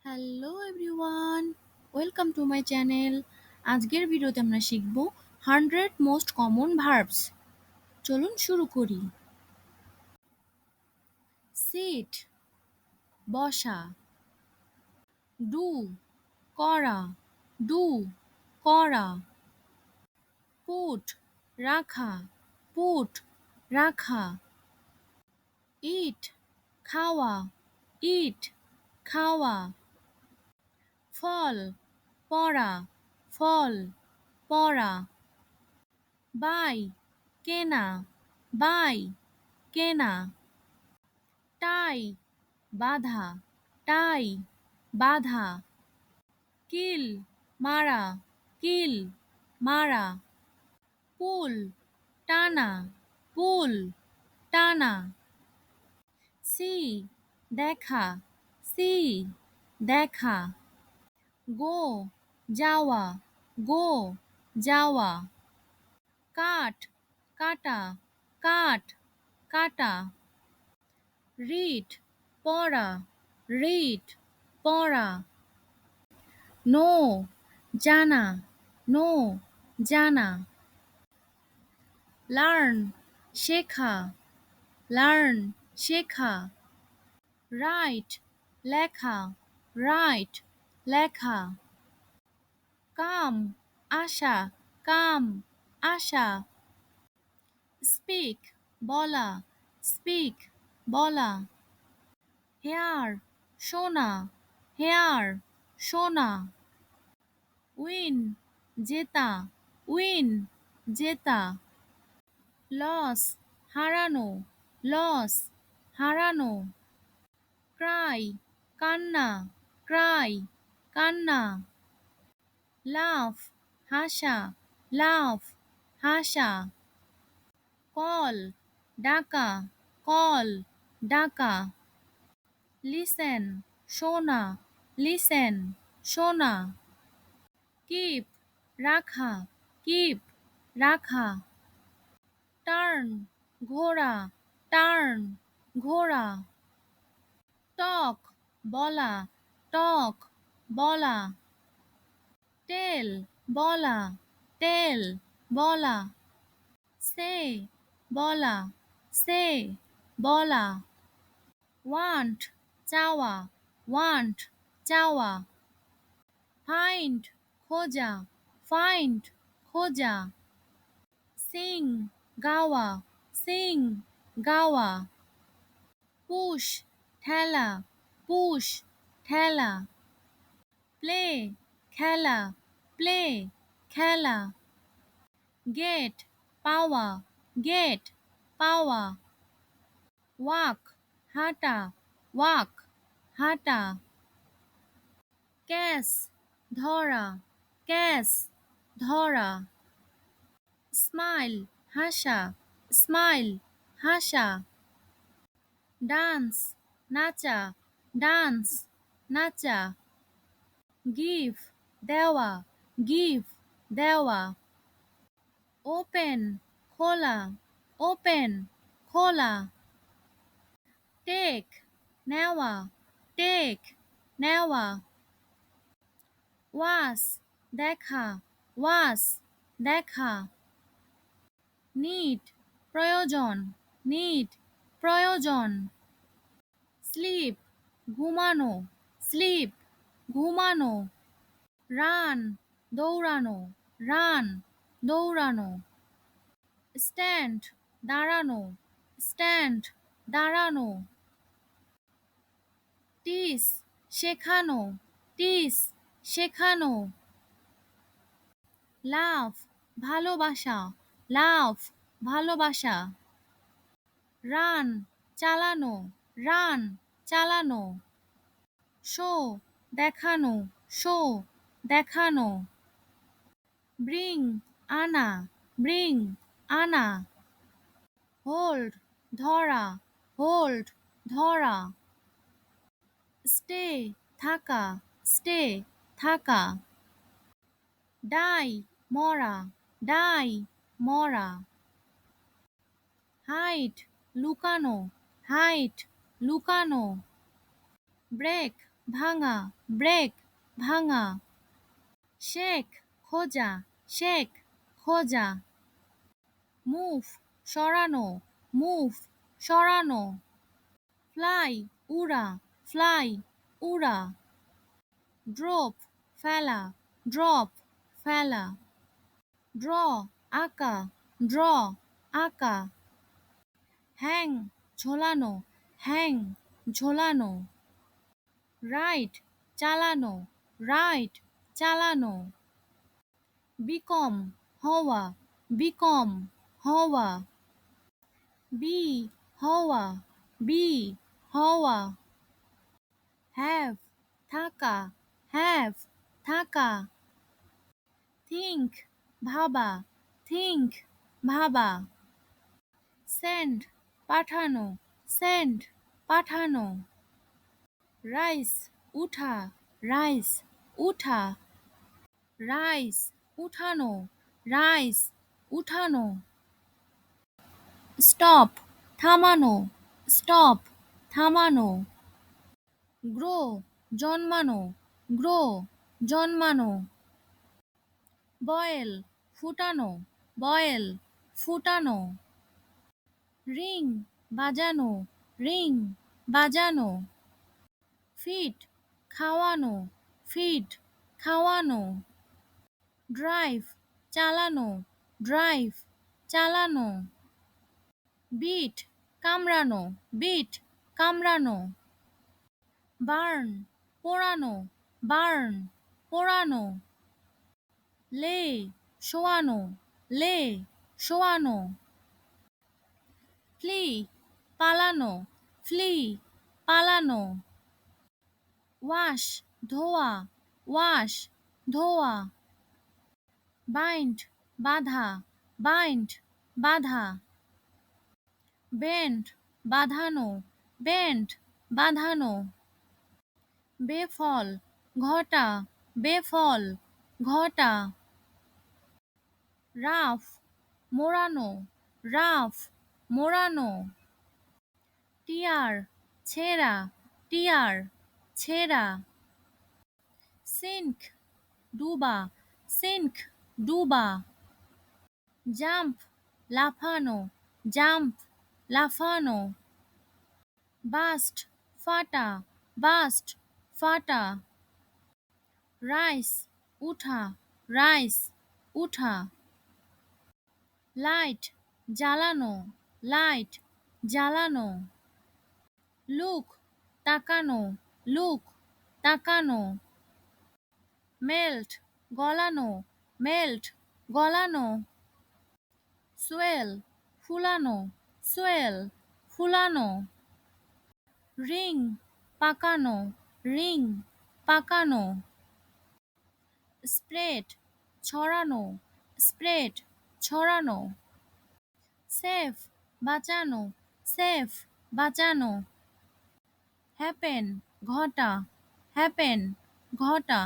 Hello everyone, welcome to my channel. আজকের ভিডিওতে আমরা শিখব 100 মোস্ট কমন ভার্বস। চলুন শুরু করি। সিট বসা, ডু করা, ডু করা, পুট রাখা, পুট রাখা, ইট খাওয়া, ইট খাওয়া, ফল পড়া, ফল পড়া, বাই কেনা, বাই কেনা, টাই বাঁধা, টাই বাঁধা, কিল মারা, কিল মারা, পুল টানা, পুল টানা, সি দেখা, সি দেখা, গো যাওয়া, গো যাওয়া, কাট কাটা, কাট কাটা, রিড পড়া, রিড পড়া, নো জানা, নো জানা, লার্ন শেখা, লার্ন শেখা, রাইট লেখা, রাইট লেখা, কাম আসা, কাম আসা, স্পিক বলা, স্পিক বলা, হেয়ার শোনা, হেয়ার শোনা, উইন জেতা, উইন জেতা, লস হারানো, লস হারানো, ক্রাই কান্না, ক্রাই কান্না, লাফ হাসা, লাফ হাসা, কল ডাকা, কল ডাকা, লিসেন শোনা, লিসেন শোনা, কিপ রাখা, কিপ রাখা, টার্ন ঘোড়া, টার্ন ঘোড়া, টক বলা, টক বলা, টেল বলা, টেল বলা, সে বলা, সে বলা, ওয়ান্ট চাওয়া, ওয়ান্ট চাওয়া, ফাইন্ড খোঁজা, ফাইন্ড খোঁজা, সিং গাওয়া, সিং গাওয়া, পুশ ঠেলা, পুশ ঠেলা, প্লে খেলা, প্লে খেলা, গেট পাওয়া, গেট পাওয়া, ওয়াক হাঁটা, ওয়াক হাঁটা, ক্যাচ ধরা, ক্যাচ ধরা, স্মাইল হাসা, স্মাইল হাসা, ডান্স নাচা, ডান্স নাচা, গিভ দেওয়া, গিভ দেওয়া, ওপেন খোলা, ওপেন খোলা, টেক নেওয়া, টেক নেওয়া, ওয়াস দেখা, ওয়াস দেখা, নিড প্রয়োজন, নিড প্রয়োজন, স্লিপ ঘুমানো, স্লিপ ঘুমানো, রান দৌড়ানো, রান দৌড়ানো, স্ট্যান্ড দাঁড়ানো, স্ট্যান্ড দাঁড়ানো, টিস শেখানো, টিস শেখানো, লাভ ভালোবাসা, লাভ ভালোবাসা, রান চালানো, রান চালানো, শো দেখানো, শো দেখানো, ব্রিং আনা, ব্রিং আনা, হোল্ড ধরা, হোল্ড ধরা, স্টে থাকা, স্টে থাকা, ডাই মরা, ডাই মরা, হাইড লুকানো, হাইড লুকানো, ব্রেক ভাঙা, ব্রেক, ভাঙা। শেক, খোঁজা, শেক, খোঁজা। মুভ, সরানো, মুভ, সরানো। ফ্লাই, উড়া, ফ্লাই, উড়া। ড্রপ, ফেলা, ড্রপ, ফেলা। ড্র, আঁকা, ড্র, আঁকা। হ্যাং, ঝোলানো, হ্যাং, ঝোলানো। রাইড, চালানো, রাইড, চালানো। বিকম, হওয়া, বিকম, হওয়া। বি, হওয়া, বি, হওয়া। হ্যাভ, থাকা, হ্যাভ, থাকা। থিঙ্ক, ভাবা, থিঙ্ক, ভাবা। সেন্ড, পাঠানো, সেন্ড, পাঠানো। রাইস, উঠা, রাইস, উঠা। রাইস, উঠানো, রাইস, উঠানো। স্টপ, থামানো, স্টপ, থামানো। গ্রো, জন্মানো, গ্রো, জন্মানো। বয়েল, ফুটানো, বয়েল, ফুটানো। রিং, বাজানো, রিং, বাজানো। ফিট, খাওয়ানো, ফিট, খাওয়ানো। ড্রাইভ, চালানো, ড্রাইভ, চালানো। বিট, কামড়ানো, বিট, কামড়ানো। বার্ন, পোড়ানো, বার্ন, পোড়ানো। লে, শোয়ানো, লে, শোয়ানো। ফ্লি, পালানো, ফ্লি, পালানো। ওয়াশ, ধোয়া, ওয়াশ, ধোয়া। বাইন্ড, বাঁধা, বাইন্ড, বাঁধা। বেন্ড, বাঁধানো, বেন্ড, বাঁধানো। বেফল, ঘটা, বেফল, ঘটা। রাফ, মোড়ানো, রাফ, মোড়ানো। টিয়ার, ছেঁড়া, টিয়ার, ছেঁড়া। সিঙ্ক, ডুবা, সিঙ্ক, ডুবা। জাম্প, লাফানো, জাম্প, লাফানো। বাস্ট, ফাটা, বাস্ট, ফাটা। রাইস, উঠা, রাইস, উঠা। লাইট, জ্বালানো, লাইট, জ্বালানো। লুক, তাকানো, লুক, তাকানো। মেল্ট, গলানো, মেল্ট, গলানো। সোয়েল, ফুলানো, সোয়েল, ফুলানো। রিং, পাকানো, রিং, পাকানো। স্প্রেড, ছড়ানো, স্প্রেড, ছড়ানো। সেফ, বাঁচানো, সেফ, বাঁচানো। হ্যাপেন, ঘটা, হ্যাপেন, ঘটা।